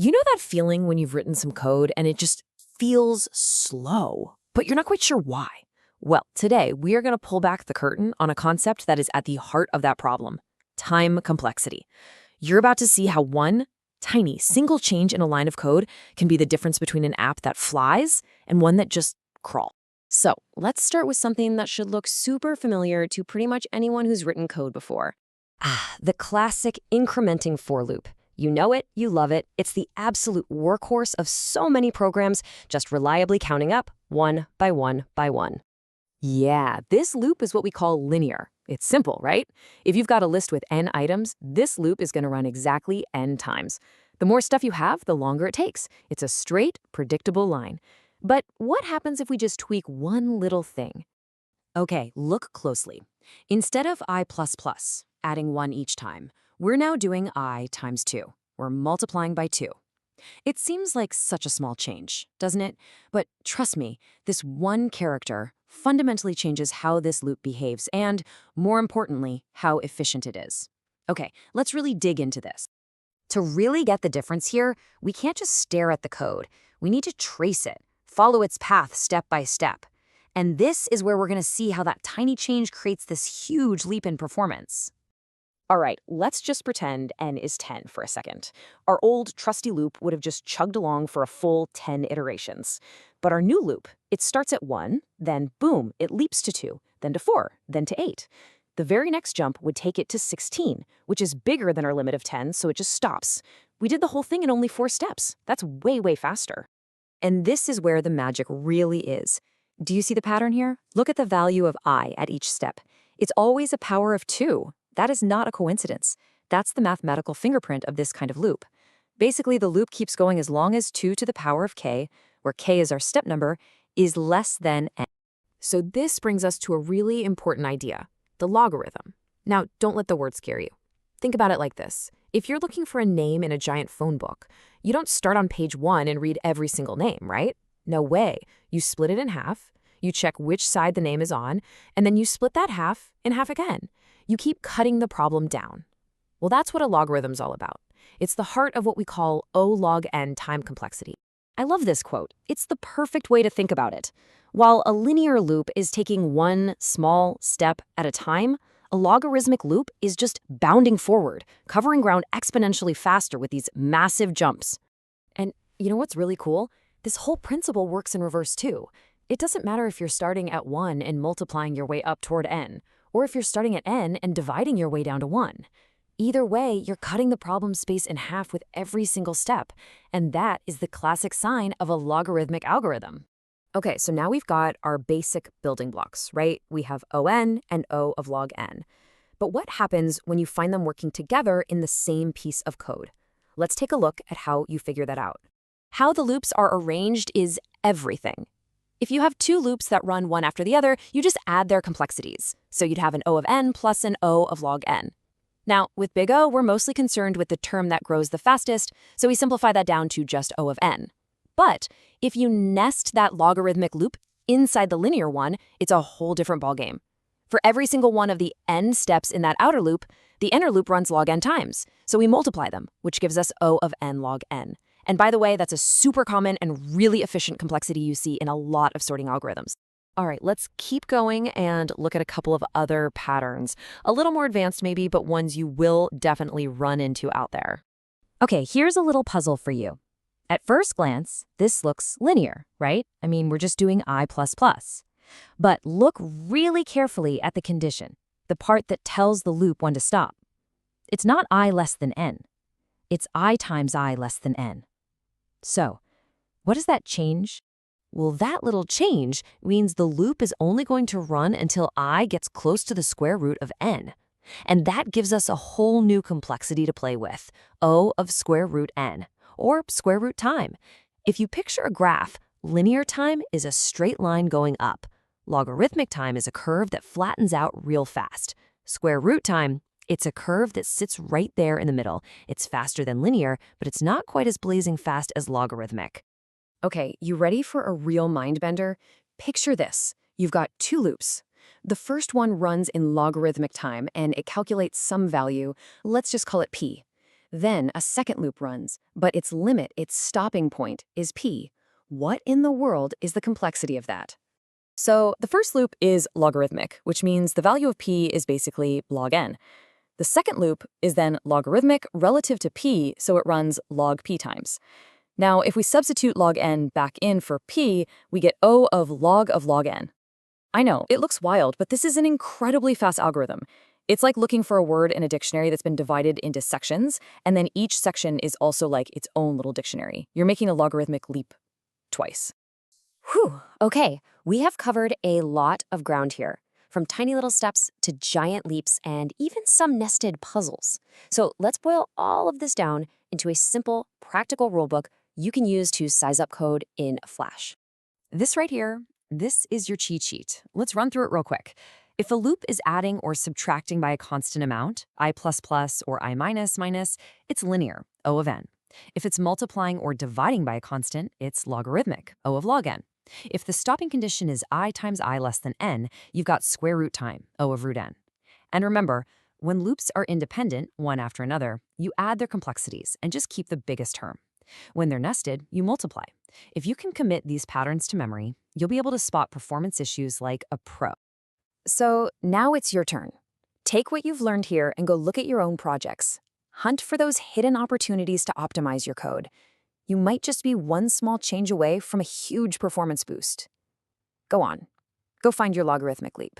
You know that feeling when you've written some code and it just feels slow, but you're not quite sure why? Well, today we are going to pull back the curtain on a concept that is at the heart of that problem: time complexity. You're about to see how one tiny single change in a line of code can be the difference between an app that flies and one that just crawls. So let's start with something that should look super familiar to pretty much anyone who's written code before. The classic incrementing for loop. You know it, you love it. It's the absolute workhorse of so many programs, just reliably counting up one by one by one. Yeah, this loop is what we call linear. It's simple, right? If you've got a list with n items, this loop is going to run exactly n times. The more stuff you have, the longer it takes. It's a straight, predictable line. But what happens if we just tweak one little thing? Okay, look closely. Instead of I++, adding 1 each time, we're now doing I times 2. We're multiplying by 2. It seems like such a small change, doesn't it? But trust me, this one character fundamentally changes how this loop behaves and, more importantly, how efficient it is. Okay, let's really dig into this. To really get the difference here, we can't just stare at the code. We need to trace it, follow its path step by step. And this is where we're going to see how that tiny change creates this huge leap in performance. All right, let's just pretend n is 10 for a second. Our old trusty loop would have just chugged along for a full 10 iterations. But our new loop, it starts at 1, then boom, it leaps to 2, then to 4, then to 8. The very next jump would take it to 16, which is bigger than our limit of 10, so it just stops. We did the whole thing in only 4 steps. That's way, way faster. And this is where the magic really is. Do you see the pattern here? Look at the value of I at each step. It's always a power of 2. That is not a coincidence. That's the mathematical fingerprint of this kind of loop. Basically, the loop keeps going as long as 2 to the power of k, where k is our step number, is less than n. So this brings us to a really important idea, the logarithm. Now, don't let the word scare you. Think about it like this. If you're looking for a name in a giant phone book, you don't start on page 1 and read every single name, right? No way. You split it in half, you check which side the name is on, and then you split that half in half again. You keep cutting the problem down. Well, that's what a logarithm's all about. It's the heart of what we call O log n time complexity. I love this quote. It's the perfect way to think about it. While a linear loop is taking one small step at a time, a logarithmic loop is just bounding forward, covering ground exponentially faster with these massive jumps. And you know what's really cool? This whole principle works in reverse too. It doesn't matter if you're starting at 1 and multiplying your way up toward n, or if you're starting at n and dividing your way down to 1. Either way, you're cutting the problem space in half with every single step, and that is the classic sign of a logarithmic algorithm. Okay, so now we've got our basic building blocks, right? We have on and O of log n. But what happens when you find them working together in the same piece of code? Let's take a look at how you figure that out. How the loops are arranged is everything. If you have 2 loops that run one after the other, you just add their complexities. So you'd have an O of n plus an O of log n. Now, with big O, we're mostly concerned with the term that grows the fastest, so we simplify that down to just O of n. But if you nest that logarithmic loop inside the linear one, it's a whole different ballgame. For every single one of the n steps in that outer loop, the inner loop runs log n times, so we multiply them, which gives us O of n log n. And by the way, that's a super common and really efficient complexity you see in a lot of sorting algorithms. All right, let's keep going and look at a couple of other patterns. A little more advanced maybe, but ones you will definitely run into out there. Okay, here's a little puzzle for you. At first glance, this looks linear, right? I mean, we're just doing I++. But look really carefully at the condition, the part that tells the loop when to stop. It's not I less than n. It's I times I less than n. So, what does that change? Well, that little change means the loop is only going to run until I gets close to the square root of n. And that gives us a whole new complexity to play with, O of square root n, or square root time. If you picture a graph, linear time is a straight line going up. Logarithmic time is a curve that flattens out real fast. Square root time, it's a curve that sits right there in the middle. It's faster than linear, but it's not quite as blazing fast as logarithmic. Okay, you ready for a real mind bender? Picture this. You've got 2 loops. The first one runs in logarithmic time, and it calculates some value. Let's just call it p. Then a second loop runs, but its limit, its stopping point, is p. What in the world is the complexity of that? So the first loop is logarithmic, which means the value of p is basically log n. The second loop is then logarithmic relative to p, so it runs log p times. Now, if we substitute log n back in for p, we get O of log n. I know, it looks wild, but this is an incredibly fast algorithm. It's like looking for a word in a dictionary that's been divided into sections, and then each section is also like its own little dictionary. You're making a logarithmic leap twice. Whew, okay, we have covered a lot of ground here, from tiny little steps to giant leaps and even some nested puzzles. So let's boil all of this down into a simple, practical rulebook you can use to size up code in a flash. This right here, this is your cheat sheet. Let's run through it real quick. If a loop is adding or subtracting by a constant amount, I++ or I-, it's linear, O of n. If it's multiplying or dividing by a constant, it's logarithmic, O of log n. If the stopping condition is I times I less than n, you've got square root time, O of root n. And remember, when loops are independent, one after another, you add their complexities and just keep the biggest term. When they're nested, you multiply. If you can commit these patterns to memory, you'll be able to spot performance issues like a pro. So now it's your turn. Take what you've learned here and go look at your own projects. Hunt for those hidden opportunities to optimize your code. You might just be one small change away from a huge performance boost. Go on. Go find your logarithmic leap.